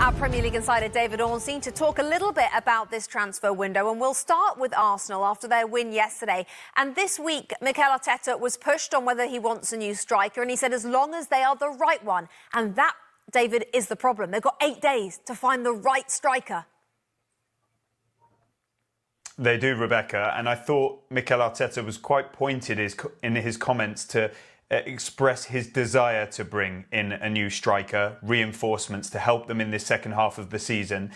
Our Premier League insider David Ornstein to talk a little bit about this transfer window, and we'll start with Arsenal after their win yesterday. And this week, Mikel Arteta was pushed on whether he wants a new striker, and he said as long as they are the right one. And that, David, is the problem. They've got 8 days to find the right striker. They do, Rebecca, and I thought Mikel Arteta was quite pointed in his comments to express his desire to bring in a new striker, reinforcements to help them in this second half of the season.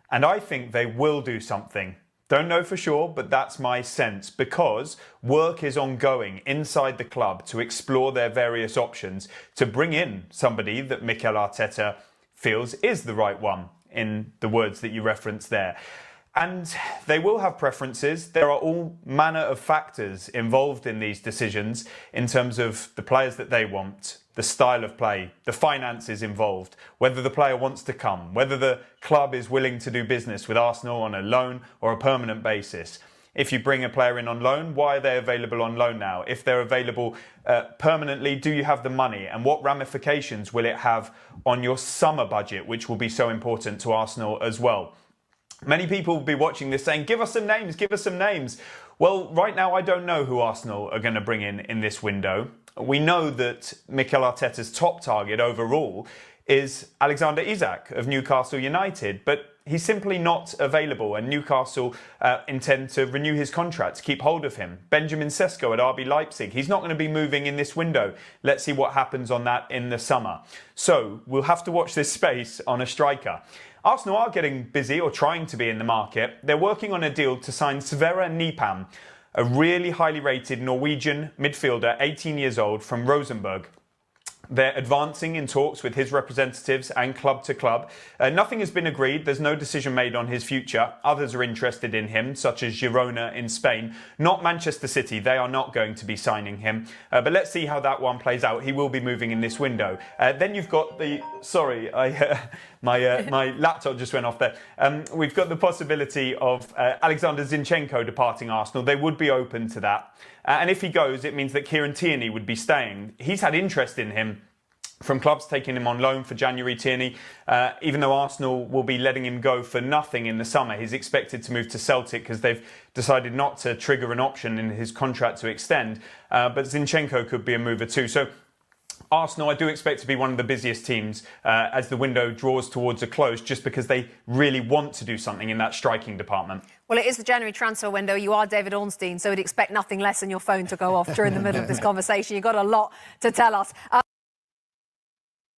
And I think they will do something. Don't know for sure, but that's my sense, because work is ongoing inside the club to explore their various options to bring in somebody that Mikel Arteta feels is the right one, in the words that you referenced there. And they will have preferences. There are all manner of factors involved in these decisions in terms of the players that they want, the style of play, the finances involved, whether the player wants to come, whether the club is willing to do business with Arsenal on a loan or a permanent basis. If you bring a player in on loan, why are they available on loan now? If they're available permanently, do you have the money? And what ramifications will it have on your summer budget, which will be so important to Arsenal as well? Many people will be watching this saying, give us some names, give us some names. Well, right now, I don't know who Arsenal are going to bring in this window. We know that Mikel Arteta's top target overall is Alexander Isak of Newcastle United, but he's simply not available, and Newcastle intend to renew his contract, to keep hold of him. Benjamin Sesko at RB Leipzig, he's not going to be moving in this window. Let's see what happens on that in the summer. So we'll have to watch this space on a striker. Arsenal are getting busy, or trying to be, in the market. They're working on a deal to sign Sverre Nipam, a really highly rated Norwegian midfielder, 18 years old, from Rosenborg. They're advancing in talks with his representatives and club to club. Nothing has been agreed. There's no decision made on his future. Others are interested in him, such as Girona in Spain. Not Manchester City. They are not going to be signing him. But let's see how that one plays out. He will be moving in this window. Then you've got the... Sorry, my laptop just went off there. We've got the possibility of Alexander Zinchenko departing Arsenal. They would be open to that. And if he goes, it means that Kieran Tierney would be staying. He's had interest in him from clubs taking him on loan for January. Tierney, even though Arsenal will be letting him go for nothing in the summer, he's expected to move to Celtic because they've decided not to trigger an option in his contract to extend. But Zinchenko could be a mover too. So Arsenal, I do expect to be one of the busiest teams as the window draws towards a close, just because they really want to do something in that striking department. Well, it is the January transfer window. You are David Ornstein, so we'd expect nothing less than your phone to go off during the middle of this conversation. You've got a lot to tell us.